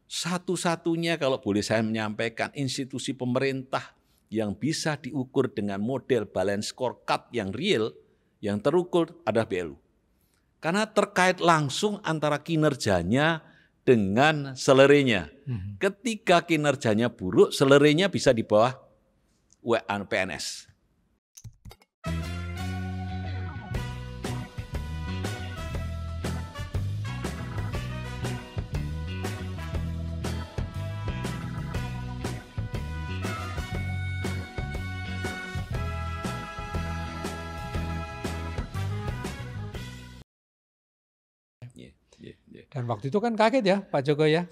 satu-satunya kalau boleh saya menyampaikan institusi pemerintah yang bisa diukur dengan model balance scorecard yang real, yang terukur adalah BLU. Karena terkait langsung antara kinerjanya dengan selerenya. Ketika kinerjanya buruk, selerenya bisa di bawah PNS. Dan waktu itu kan kaget ya Pak Joko ya,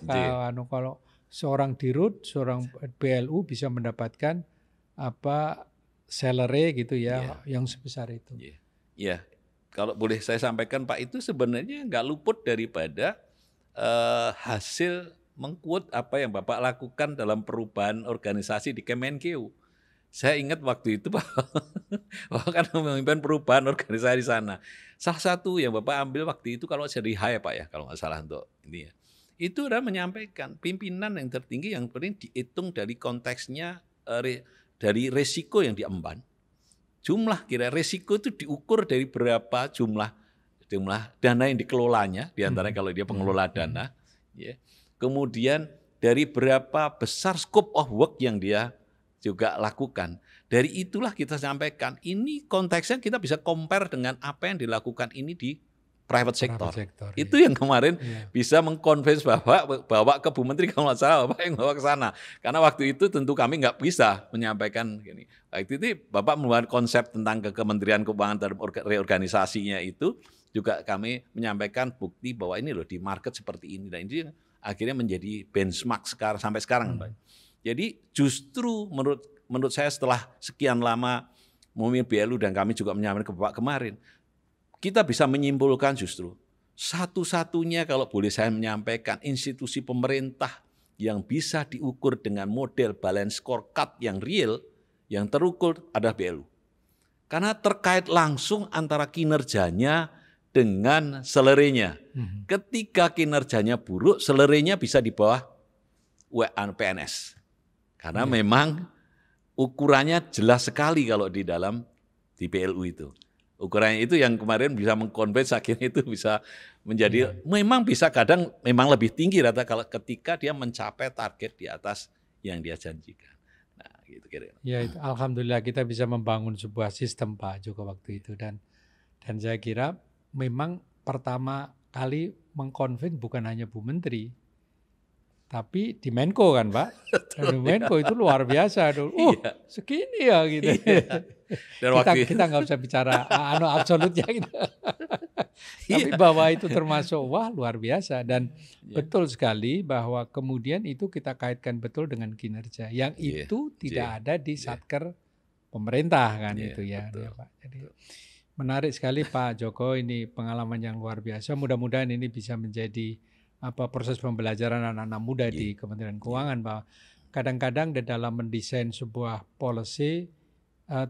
kalau seorang dirut, seorang BLU bisa mendapatkan salary gitu ya, yang sebesar itu. Ya, kalau boleh saya sampaikan Pak, itu sebenarnya nggak luput daripada hasil mengquote apa yang Bapak lakukan dalam perubahan organisasi di Kemenkeu. Saya ingat waktu itu Bapak kan memimpin perubahan organisasi di sana. Salah satu yang Bapak ambil waktu itu kalau jadi high Pak ya, kalau nggak salah untuk ini ya. Itu udah menyampaikan pimpinan yang tertinggi yang penting dihitung dari konteksnya, dari resiko yang diemban. Jumlah kira resiko itu diukur dari berapa jumlah dana yang dikelolanya, diantaranya kalau dia pengelola dana. Ya. Kemudian dari berapa besar scope of work yang dia juga lakukan. Dari itulah kita sampaikan, ini konteksnya kita bisa compare dengan apa yang dilakukan ini di private sector. Itu yang kemarin bisa mengconvince bawa ke Bu Menteri kalau nggak salah, Bapak yang bawa ke sana. Karena waktu itu tentu kami nggak bisa menyampaikan gini. Waktu itu Bapak membuat konsep tentang Kementerian Keuangan dan reorganisasinya itu, juga kami menyampaikan bukti bahwa ini loh di market seperti ini. Dan ini akhirnya menjadi benchmark sampai sekarang. Jadi justru menurut saya setelah sekian lama memimpin BLU dan kami juga menyampaikan ke Bapak kemarin, kita bisa menyimpulkan justru satu-satunya kalau boleh saya menyampaikan institusi pemerintah yang bisa diukur dengan model balance scorecard yang real, yang terukur adalah BLU. Karena terkait langsung antara kinerjanya dengan selerenya. Ketika kinerjanya buruk, selerenya bisa di bawah PNS. Karena memang ukurannya jelas sekali kalau di BLU itu. Ukurannya itu yang kemarin bisa mengkonvers akhirnya itu bisa menjadi memang bisa kadang memang lebih tinggi rata kalau ketika dia mencapai target di atas yang dia janjikan. Nah, gitu kira-kira. Ya, itu alhamdulillah kita bisa membangun sebuah sistem Pak Joko waktu itu dan saya kira memang pertama kali mengkonvins bukan hanya Bu Menteri, tapi di Menko kan Pak. Dan di Menko itu luar biasa. Segini ya gitu. Dan kita nggak usah bicara absolutnya gitu. Tapi bahwa itu termasuk luar biasa. Dan betul sekali bahwa kemudian itu kita kaitkan betul dengan kinerja. Yang itu tidak ada di satker pemerintah kan itu ya Pak. Jadi menarik sekali Pak Joko, ini pengalaman yang luar biasa. Mudah-mudahan ini bisa menjadi proses pembelajaran anak-anak muda di Kementerian Keuangan, bahwa kadang-kadang di dalam mendesain sebuah policy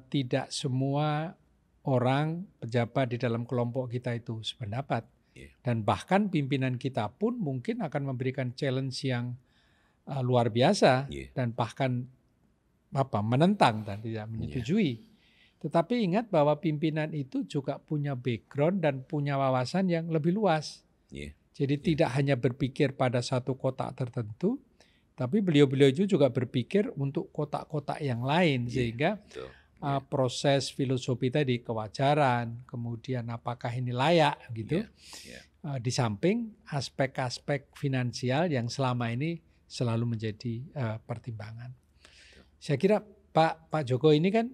tidak semua orang pejabat di dalam kelompok kita itu sependapat, dan bahkan pimpinan kita pun mungkin akan memberikan challenge yang luar biasa dan bahkan menentang dan tidak menyetujui. Tetapi ingat bahwa pimpinan itu juga punya background dan punya wawasan yang lebih luas. Jadi tidak hanya berpikir pada satu kotak tertentu, tapi beliau-beliau itu juga berpikir untuk kotak-kotak yang lain, sehingga proses filosofi tadi, kewajaran, kemudian apakah ini layak gitu, di samping aspek-aspek finansial yang selama ini selalu menjadi pertimbangan. Saya kira Pak Joko ini kan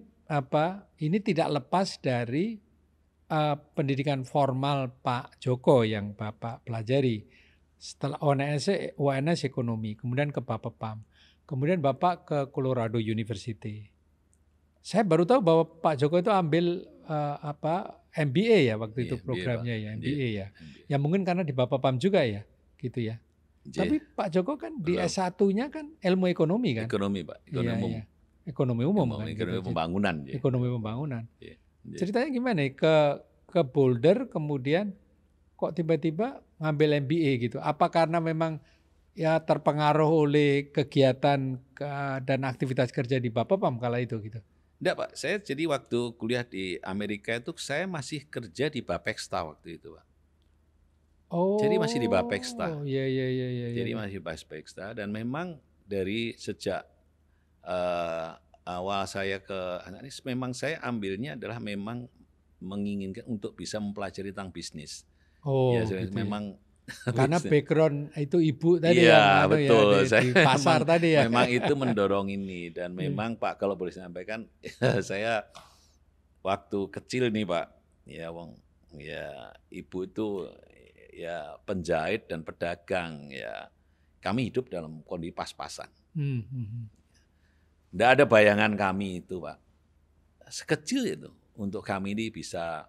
ini tidak lepas dari pendidikan formal Pak Joko yang Bapak pelajari. Setelah ONS ekonomi, kemudian ke Bapepam, kemudian Bapak ke Colorado University. Saya baru tahu bahwa Pak Joko itu ambil MBA ya waktu itu programnya ya, MBA ya. Ya mungkin karena di Bapepam juga ya, gitu ya. Tapi Pak Joko kan di S1-nya kan ilmu ekonomi kan? Ekonomi Pak, ekonomi umum. Ekonomi umum kan? Ekonomi pembangunan. Ekonomi pembangunan. Ceritanya gimana nih ke Boulder kemudian kok tiba-tiba ngambil MBA gitu? Apa karena memang ya terpengaruh oleh kegiatan dan aktivitas kerja di Bapak Pam kala itu gitu? Enggak Pak, saya jadi waktu kuliah di Amerika itu saya masih kerja di Bapexta waktu itu Pak. Jadi masih di Bapexta. Oh, iya iya iya iya iya. Jadi Iya. masih Bapexta dan memang dari sejak awal saya ke anak ini memang saya ambilnya adalah memang menginginkan untuk bisa mempelajari tentang bisnis. Ya, Oh gitu ya. memang Karena bisnis. background itu ibu tadi yang Iya, anu ya betul. Saya di pasar memang tadi ya. memang itu mendorong ini dan Iya. memang Pak kalau boleh saya sampaikan saya waktu kecil nih Pak, ya wong ya ibu itu ya penjahit dan pedagang ya. Kami hidup dalam kondisi pas-pasan. Hmm, hmm, hmm. Nggak ada bayangan kami itu Pak. Sekecil itu untuk kami ini bisa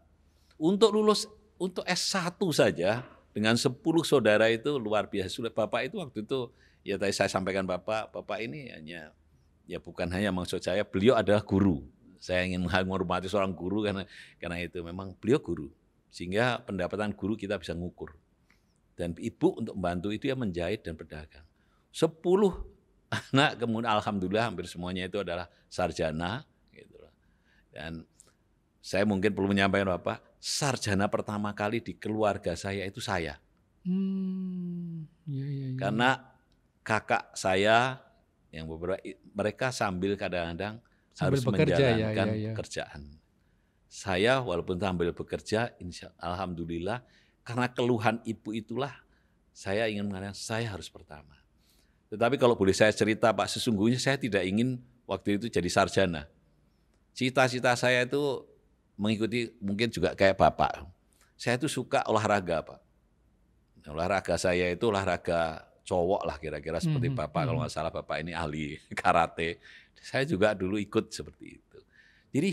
untuk lulus untuk S1 saja dengan 10 saudara itu luar biasa. Sudah Bapak itu waktu itu ya tadi saya sampaikan Bapak ini hanya ya bukan hanya maksud saya beliau adalah guru. Saya ingin menghormati seorang guru karena itu memang beliau guru. Sehingga pendapatan guru kita bisa ngukur. Dan ibu untuk membantu itu ya menjahit dan pedagang. 10 anak kemudian alhamdulillah hampir semuanya itu adalah sarjana gitu loh. Dan saya mungkin perlu menyampaikan Bapak, sarjana pertama kali di keluarga saya itu saya. Iya iya iya. Karena kakak saya yang beberapa mereka sambil kadang-kadang Sambil harus bekerja ya menjalankan ya ya. pekerjaan. Saya walaupun sambil bekerja, alhamdulillah karena keluhan ibu itulah saya ingin mengatakan saya harus pertama. Tetapi kalau boleh saya cerita Pak, sesungguhnya saya tidak ingin waktu itu jadi sarjana. Cita-cita saya itu mengikuti mungkin juga kayak Bapak. Saya itu suka olahraga Pak. Olahraga saya itu olahraga cowok lah kira-kira seperti Mhm, Bapak, kalau mhm. nggak salah Bapak ini ahli karate. Saya juga dulu ikut seperti itu. Jadi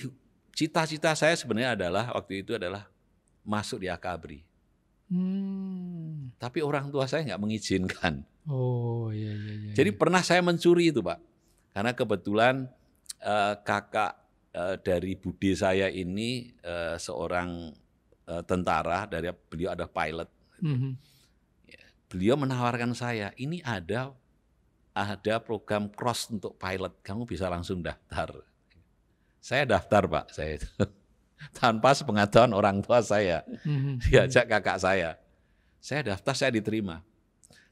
cita-cita saya sebenarnya adalah waktu itu adalah masuk di Akabri. Hmm. Tapi orang tua saya nggak mengizinkan. Oh iya iya iya Jadi iya. pernah saya mencuri itu Pak. Karena kebetulan kakak dari bude saya ini seorang tentara, dari beliau ada pilot. Mhm. Beliau menawarkan saya, ini ada program cross untuk pilot, kamu bisa langsung daftar. Saya daftar Pak, saya itu. Tanpa sepengetahuan orang tua saya, Mhm, mhm. diajak kakak saya. Saya daftar, saya diterima.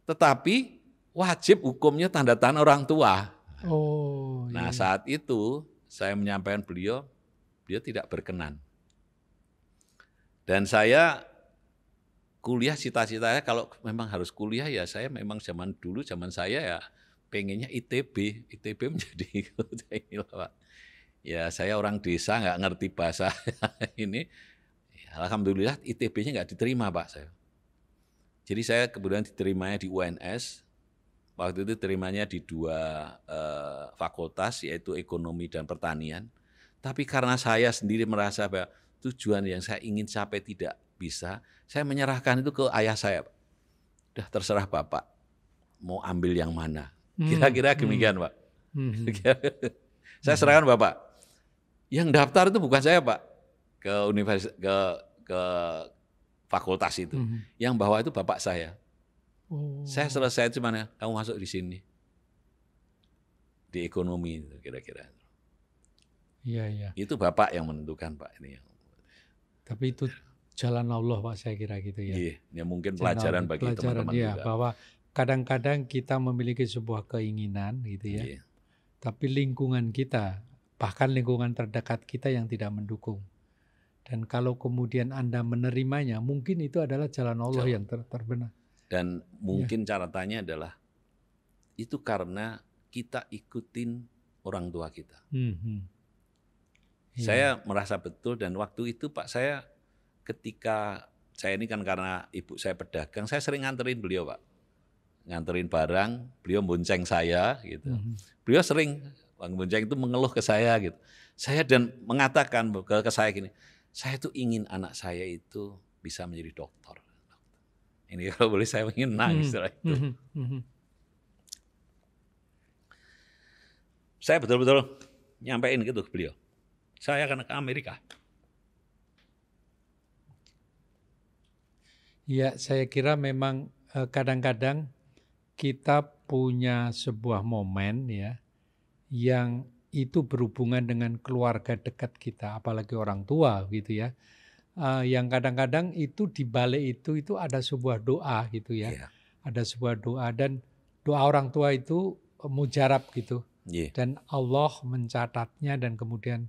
Tetapi wajib hukumnya tanda tangan orang tua. Oh iya Nah iya. saat itu saya menyampaikan beliau tidak berkenan. Dan saya kuliah cita-citanya kalau memang harus kuliah ya saya memang zaman saya ya pengennya ITB menjadi inilah Pak. Ya saya orang desa nggak ngerti bahasa ini. Alhamdulillah ITB-nya nggak diterima Pak saya. Jadi saya kemudian diterimanya di UNS. Waktu itu terimanya di 2 fakultas yaitu ekonomi dan pertanian. Tapi karena saya sendiri merasa bahwa tujuan yang saya ingin capai tidak bisa, saya menyerahkan itu ke ayah saya. Udah terserah Bapak, mau ambil yang mana. Hmm, Kira-kira hmm, demikian Pak. mhm, Saya mhm, serahkan Bapak. Yang daftar itu bukan saya Pak, ke ke fakultas itu. mhm. Yang bawa itu Bapak saya. Saya Oh selesai itu mana, kamu masuk di sini. Di ekonomi kira-kira. iya iya. Itu Bapak yang menentukan Pak ini. Tapi itu jalan Allah Pak saya kira gitu ya. Iya, ya mungkin Jalan pelajaran Allah, bagi pelajaran teman-teman ya juga. bahwa kadang-kadang kita memiliki sebuah keinginan gitu ya. Iya, Tapi lingkungan kita, bahkan lingkungan terdekat kita yang tidak mendukung. Dan kalau kemudian Anda menerimanya, mungkin itu adalah jalan Allah jalan. yang terbenar. Dan Ya. mungkin cara tanya adalah itu karena kita ikutin orang tua kita. Mhm. Iya. Saya merasa betul dan waktu itu Pak saya ketika saya ini kan karena ibu saya pedagang, saya sering nganterin beliau Pak. Nganterin barang, beliau bonceng saya gitu. Mhm. Beliau sering Bang Bonceng itu mengeluh ke saya gitu. Saya dan mengatakan ke saya gini, saya tuh ingin anak saya itu bisa menjadi dokter. Ini kalau boleh saya ingin nangis setelah itu. Mhm. Mhm. Saya betul-betul nyampein gitu ke beliau. Saya akan ke Amerika. Ya, saya kira memang kadang-kadang kita punya sebuah momen ya yang itu berhubungan dengan keluarga dekat kita, apalagi orang tua gitu ya. Yang kadang-kadang itu di balik itu ada sebuah doa gitu ya. Iya. Ada sebuah doa dan doa orang tua itu mujarab gitu. Iya. Dan Allah mencatatnya dan kemudian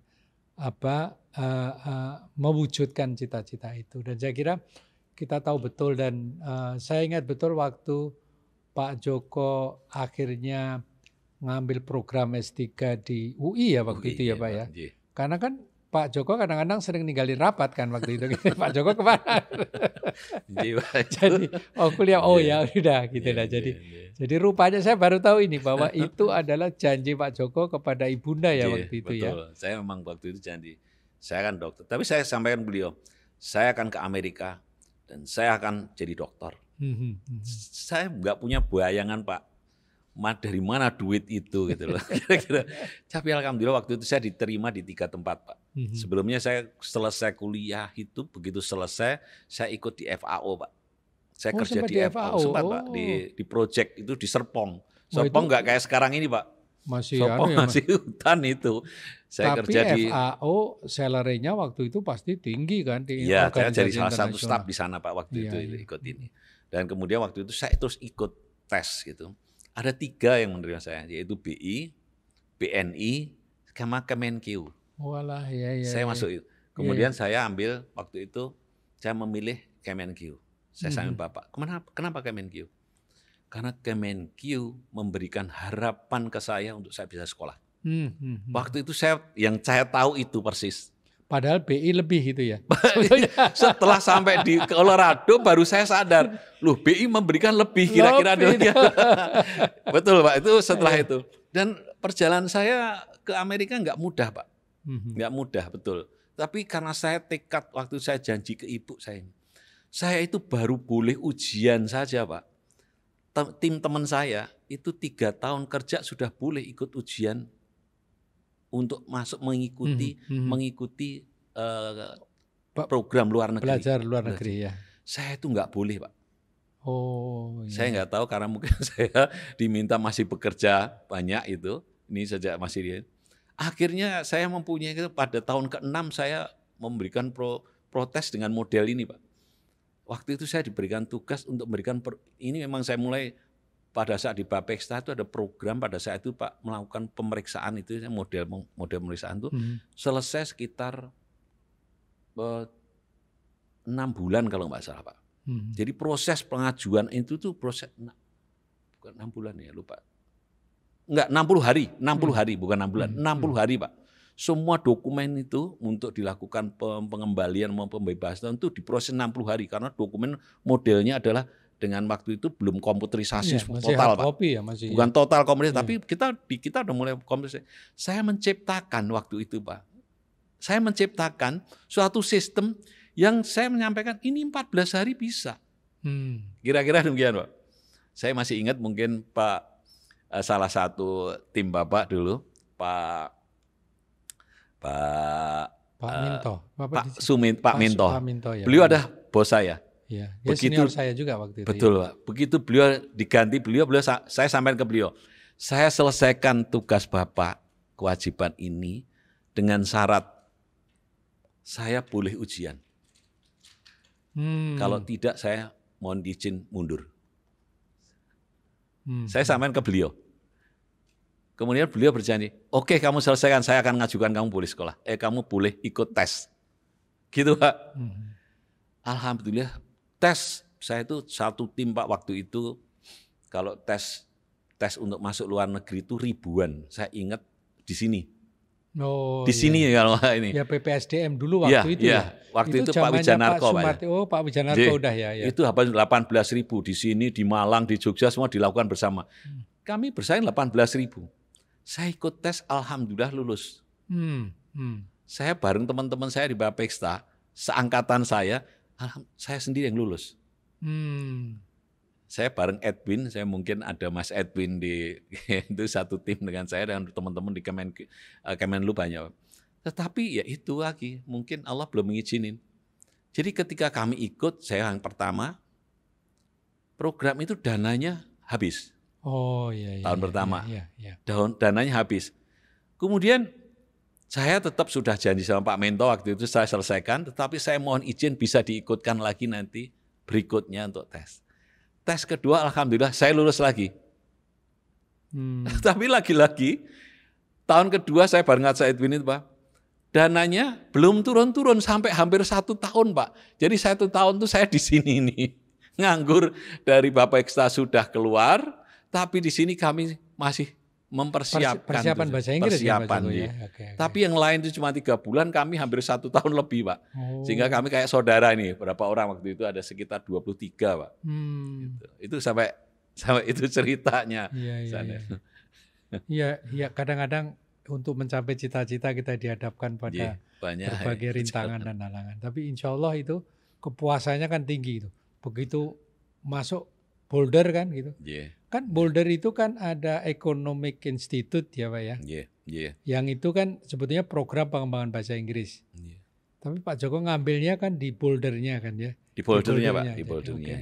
mewujudkan cita-cita itu. Dan saya kira kita tahu betul dan saya ingat betul waktu Pak Joko akhirnya ngambil program S3 di UI ya waktu itu ya Pak ya. Iya. Karena kan Pak Joko kadang-kadang sering ninggalin rapat kan waktu itu. Pak Joko kemana? Iya, Pak. Jadi kuliah, Iya. ya udah gitu Iya, lah. iya. Jadi rupanya saya baru tahu ini bahwa itu adalah janji Pak Joko kepada ibunda ya Iya, waktu itu ya. betul. Saya memang waktu itu janji. Saya kan dokter. Tapi saya sampaikan beliau, saya akan ke Amerika dan saya akan jadi dokter. Saya nggak punya bayangan Pak, dari mana duit itu gitu loh. Kira-kira. Tapi alhamdulillah waktu itu saya diterima di 3 tempat Pak. Sebelumnya saya selesai kuliah itu, begitu selesai saya ikut di FAO Pak. Saya kerja sempat di FAO. Sempat Pak, di project itu di Serpong. Serpong nggak kayak sekarang ini Pak. Masih Serpong masih hutan itu. Saya tapi kerja di FAO salary-nya waktu itu pasti tinggi kan di Iya, saya jadi organisasi salah satu internasional. staf di sana Pak waktu itu ikut ini. Dan kemudian waktu itu saya terus ikut tes gitu. Ada 3 yang menerima saya, yaitu BI, BNI, sama Kemenkeu. Walah, ya. Saya masuk itu. Kemudian saya ambil waktu itu, saya memilih Kemenkeu. Saya sambil Bapak, kenapa Kemenkeu? Karena Kemenkeu memberikan harapan ke saya untuk saya bisa sekolah. Waktu itu yang saya tahu itu persis. Padahal BI lebih gitu ya. Setelah sampai di Colorado baru saya sadar, loh BI memberikan lebih kira-kira. Betul Pak, itu setelah itu. Dan perjalanan saya ke Amerika nggak mudah Pak, nggak mudah betul. Tapi karena saya tekad waktu saya janji ke ibu saya itu baru boleh ujian saja Pak. Tim teman saya itu 3 tahun kerja sudah boleh ikut ujian untuk masuk mengikuti program luar negeri. Belajar luar negeri ya. Saya itu nggak boleh Pak. Iya. Saya nggak tahu karena mungkin saya diminta masih bekerja banyak itu. Ini sejak masih dia. Akhirnya saya mempunyai itu pada tahun ke-6 saya memberikan protes dengan model ini Pak. Waktu itu saya diberikan tugas untuk memberikan ini memang saya mulai pada saat di Bapexta itu ada program pada saat itu Pak melakukan pemeriksaan itu model pemeriksaan itu selesai sekitar 6 bulan kalau nggak salah Pak. Jadi proses pengajuan itu tuh proses bukan 6 bulan ya lupa. Enggak 60 hari, 60 hari bukan 6 bulan, 60 hari Pak. Semua dokumen itu untuk dilakukan pengembalian maupun pembebasan itu diproses 60 hari karena dokumen modelnya adalah dengan waktu itu belum komputerisasi total Pak. Bukan total komputerisasi tapi kita udah mulai komputerisasi. Saya menciptakan waktu itu Pak. Saya menciptakan suatu sistem yang saya menyampaikan ini 14 hari bisa. Kira-kira demikian Pak. Saya masih ingat mungkin Pak salah satu tim Bapak dulu Pak Minto. Ya, beliau ada bos saya. Ya, begitu senior saya juga waktu itu. Betul Pak. Begitu beliau diganti saya sampaikan ke beliau. Saya selesaikan tugas Bapak kewajiban ini dengan syarat saya boleh ujian. Kalau tidak saya mohon izin mundur. Saya sampaikan ke beliau. Kemudian beliau berjanji, oke kamu selesaikan, saya akan ngajukan kamu boleh sekolah. Kamu boleh ikut tes. Gitu Pak. Alhamdulillah tes, saya itu satu tim Pak waktu itu, kalau tes untuk masuk luar negeri itu ribuan. Saya ingat di sini. Di sini ya kalau ini. Ya PPSDM dulu waktu itu ya. Waktu itu Pak Wijanarko Pak. Pak Wijanarko udah ya. Itu 18.000 di sini, di Malang, di Jogja semua dilakukan bersama. Kami bersaing 18.000. Saya ikut tes, alhamdulillah lulus. Saya bareng teman-teman saya di Bapexta, seangkatan saya sendiri yang lulus. Saya bareng Edwin, saya mungkin ada Mas Edwin itu satu tim dengan saya dan teman-teman di Kemenlu banyak. Tetapi ya itu lagi, mungkin Allah belum mengizinin. Jadi ketika kami ikut, saya yang pertama, program itu dananya habis. Oh iya. Tahun pertama. Iya. Dananya habis. Kemudian saya tetap sudah janji sama Pak Mento waktu itu saya selesaikan, tetapi saya mohon izin bisa diikutkan lagi nanti berikutnya untuk tes. Tes kedua alhamdulillah saya lulus lagi. Tapi lagi-lagi tahun kedua saya bareng Said Win itu Pak, dananya belum turun-turun sampai hampir 1 tahun Pak. Jadi 1 tahun tuh saya di sini nih nganggur dari Bapak Eksta sudah keluar, tapi di sini kami masih mempersiapkan persiapan bahasa Inggris persiapan ya, okay. Tapi yang lain itu cuma 3 bulan, kami hampir 1 tahun lebih Pak. Sehingga kami kayak saudara nih, berapa orang waktu itu ada sekitar 23 Pak. Gitu. Itu sampai itu ceritanya. Iya, kadang-kadang untuk mencapai cita-cita kita dihadapkan pada berbagai rintangan dan halangan. Tapi insya Allah itu kepuasannya kan tinggi itu. Begitu masuk Boulder kan gitu. Kan Boulder itu kan ada Economic Institute ya Pak ya. Yang itu kan sebetulnya program pengembangan bahasa Inggris. Tapi Pak Joko ngambilnya kan di Bouldernya kan ya. Di Bouldernya Pak, di Bouldernya.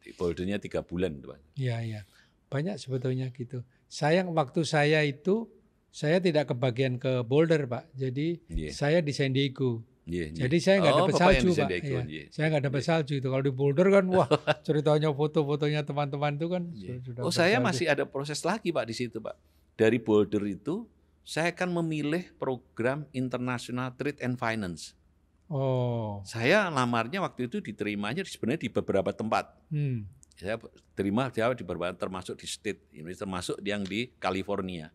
Di Bouldernya 3 bulan Pak. Iya. Banyak sebetulnya gitu. Sayang waktu saya itu saya tidak kebagian ke Boulder Pak. Jadi saya di San Diego. Jadi saya nggak dapat salju Pak. Saya nggak dapat salju itu. Kalau di Boulder kan wah ceritanya foto-fotonya teman-teman itu kan sudah. Saya masih ada proses lagi Pak di situ Pak. Dari Boulder itu saya akan memilih program International Trade and Finance. Saya lamarnya waktu itu diterimanya sebenarnya di beberapa tempat. Saya terima di beberapa termasuk di state, termasuk yang di California.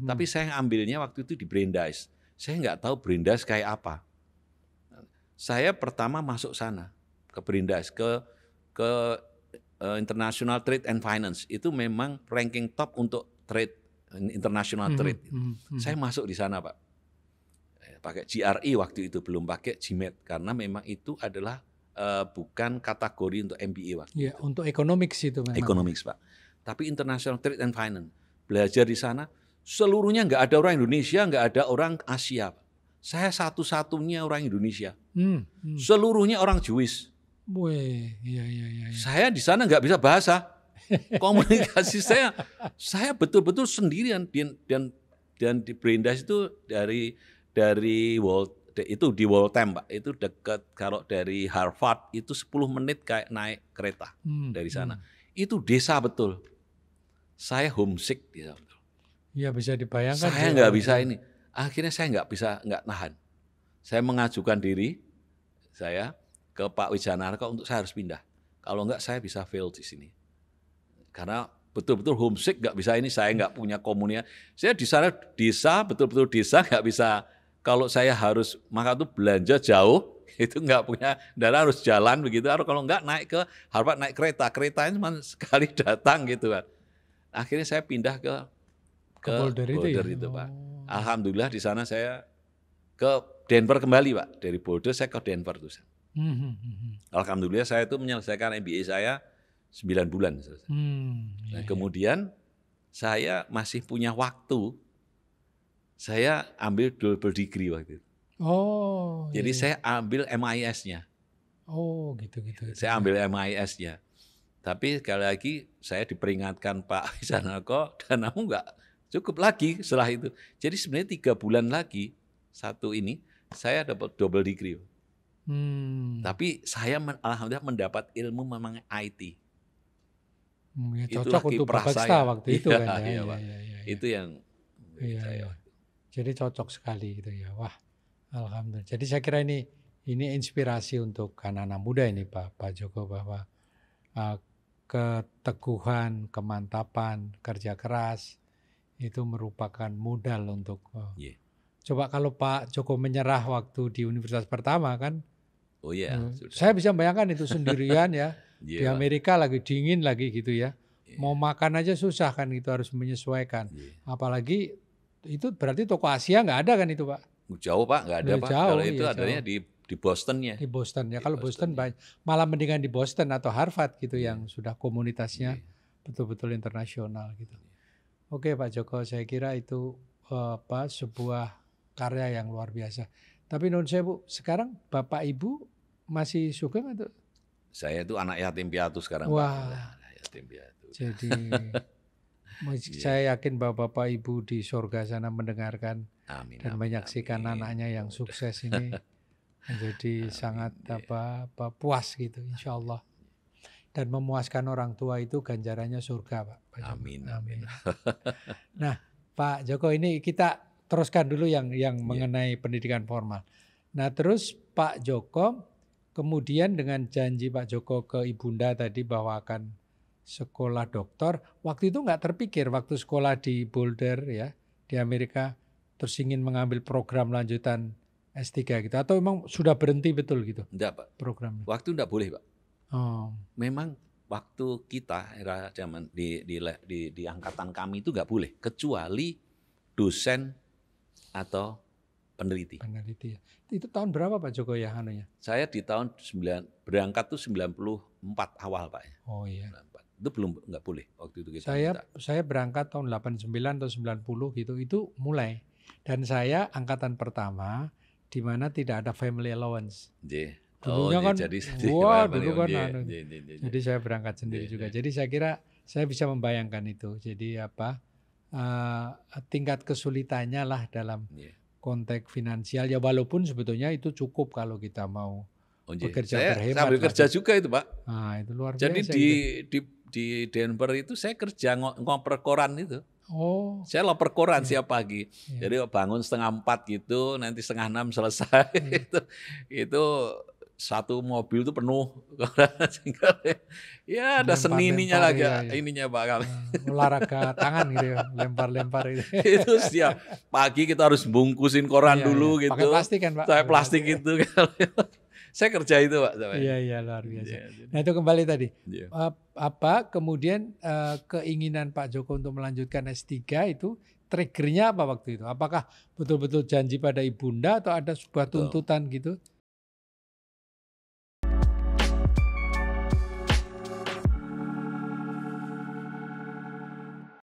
Tapi saya ambilnya waktu itu di Brandeis. Saya nggak tahu Brandeis kayak apa. Saya pertama masuk sana ke Brandeis ke International Trade and Finance itu memang ranking top untuk trade international trade. Saya masuk di sana Pak. Pakai GRE waktu itu belum pakai GMAT karena memang itu adalah bukan kategori untuk MBA waktu itu. Untuk economics itu memang. Economics Pak. Tapi International Trade and Finance belajar di sana seluruhnya nggak ada orang Indonesia, nggak ada orang Asia Pak. Saya satu-satunya orang Indonesia. Seluruhnya orang Jewish. Iya. Saya di sana nggak bisa bahasa. Komunikasi saya betul-betul sendirian dan di Brandeis itu dari di Waltham Pak. Itu dekat kalau dari Harvard itu 10 menit kayak naik kereta dari sana. Itu desa betul. Saya homesick di sana. Iya bisa dibayangkan. Saya nggak bisa ini. Akhirnya saya nggak nahan. Saya mengajukan diri saya ke Pak Wijanarko untuk saya harus pindah. Kalau enggak saya bisa fail di sini. Karena betul-betul homesick nggak bisa ini, saya nggak punya komunitas. Saya di sana desa, betul-betul desa nggak bisa. Kalau saya harus maka tuh belanja jauh, itu nggak punya kendaraan harus jalan begitu. Atau kalau enggak naik ke Harvard naik kereta, keretanya cuma sekali datang gitu kan. Akhirnya saya pindah ke Boulder itu Pak. Alhamdulillah di sana saya ke Denver kembali Pak. Dari Boulder saya ke Denver tuh. Alhamdulillah saya itu menyelesaikan MBA saya 9 bulan. Nah, kemudian saya masih punya waktu. Saya ambil double degree waktu itu. Jadi saya ambil MIS-nya. Gitu. Saya ambil MIS-nya. Tapi sekali lagi saya diperingatkan Pak Wijanarko dan kamu enggak cukup lagi setelah itu. Jadi sebenarnya 3 bulan lagi saya dapat double degree. Tapi saya alhamdulillah mendapat ilmu memang IT. Cocok untuk Bapak Eksta waktu itu kan. Ya. Itu yang saya. Jadi cocok sekali gitu ya. Wah, alhamdulillah. Jadi saya kira ini inspirasi untuk anak-anak muda ini Pak Joko bahwa keteguhan, kemantapan, kerja keras itu merupakan modal untuk coba kalau Pak Joko menyerah waktu di universitas pertama kan. Saya bisa bayangkan itu sendirian ya. Di Amerika lagi dingin lagi gitu ya. Mau makan aja susah kan gitu, harus menyesuaikan. Apalagi itu berarti toko Asia nggak ada kan itu Pak? Jauh Pak, nggak ada Pak. Kalau itu adanya di Boston-nya. Di Boston ya. Kalau Boston malah mendingan di Boston atau Harvard gitu yang sudah komunitasnya betul-betul internasional gitu. Oke Pak Joko, saya kira itu sebuah karya yang luar biasa. Tapi non sewu, sekarang Bapak Ibu masih sugeng atau? Saya itu anak yatim piatu sekarang Wah. Pak. Yatim piatu. Jadi Iya. Saya yakin bahwa Bapak Ibu di surga sana mendengarkan Amin, dan amin, menyaksikan amin. anaknya yang sukses ini menjadi sangat Amin, ya. puas gitu insya Allah. Dan memuaskan orang tua itu ganjarannya surga Pak Joko. Amin, amin. Amin. Nah Pak Joko ini kita teruskan dulu yang Iya. mengenai pendidikan formal. Nah terus Pak Joko kemudian dengan janji Pak Joko ke Ibunda tadi bahwa akan sekolah doktor, waktu itu nggak terpikir waktu sekolah di Boulder ya di Amerika terus ingin mengambil program lanjutan S3 gitu atau memang sudah berhenti betul gitu Enggak, Pak. programnya? Waktu enggak boleh, Pak. Oh, Memang waktu kita era zaman di angkatan kami itu enggak boleh kecuali dosen atau peneliti. peneliti ya. Itu tahun berapa Pak Joko ya anunya? Saya di tahun berangkat tuh 94 awal, Pak. Oh iya. 94. Itu belum enggak boleh waktu itu kita minta. Saya berangkat tahun 89 atau 90 gitu, itu mulai. Dan saya angkatan pertama di mana tidak ada family allowance. Nggih. Dulunya nggih, kan, jadi wah dulu kan nggih, anu. nggih, nggih, nggih. Jadi saya berangkat sendiri Nggih, juga. nggih. Jadi saya kira saya bisa membayangkan itu. Jadi tingkat kesulitannya lah dalam Nggih. konteks finansial ya walaupun sebetulnya itu cukup kalau kita mau Oh, nggih. bekerja Saya berhemat sambil lah. kerja juga itu, Pak. Nah, itu luar Jadi biasa di gitu. di Denver itu saya kerja ngoper koran itu. Oh, Saya loper koran iya, siap pagi. iya. Jadi bangun 5:30 gitu, nanti 5:30 selesai. Iya. Itu satu mobil itu penuh koran. Sehingga ya ada senininya Lempar-lempar, lagi iya, iya. ininya Pak kami. Olahraga tangan gitu ya, lempar-lempar itu. Itu setiap pagi kita harus bungkusin koran Iya, dulu iya. gitu. Pakai plastik kan Pak? Saya Pakai plastik plastik. itu. Saya kerja itu Pak. Iya, iya luar biasa. Iya, jadi- Nah itu kembali tadi, iya. kemudian keinginan Pak Joko untuk melanjutkan S3 itu triggernya apa waktu itu? Apakah betul-betul janji pada ibunda atau ada sebuah Betul. tuntutan gitu?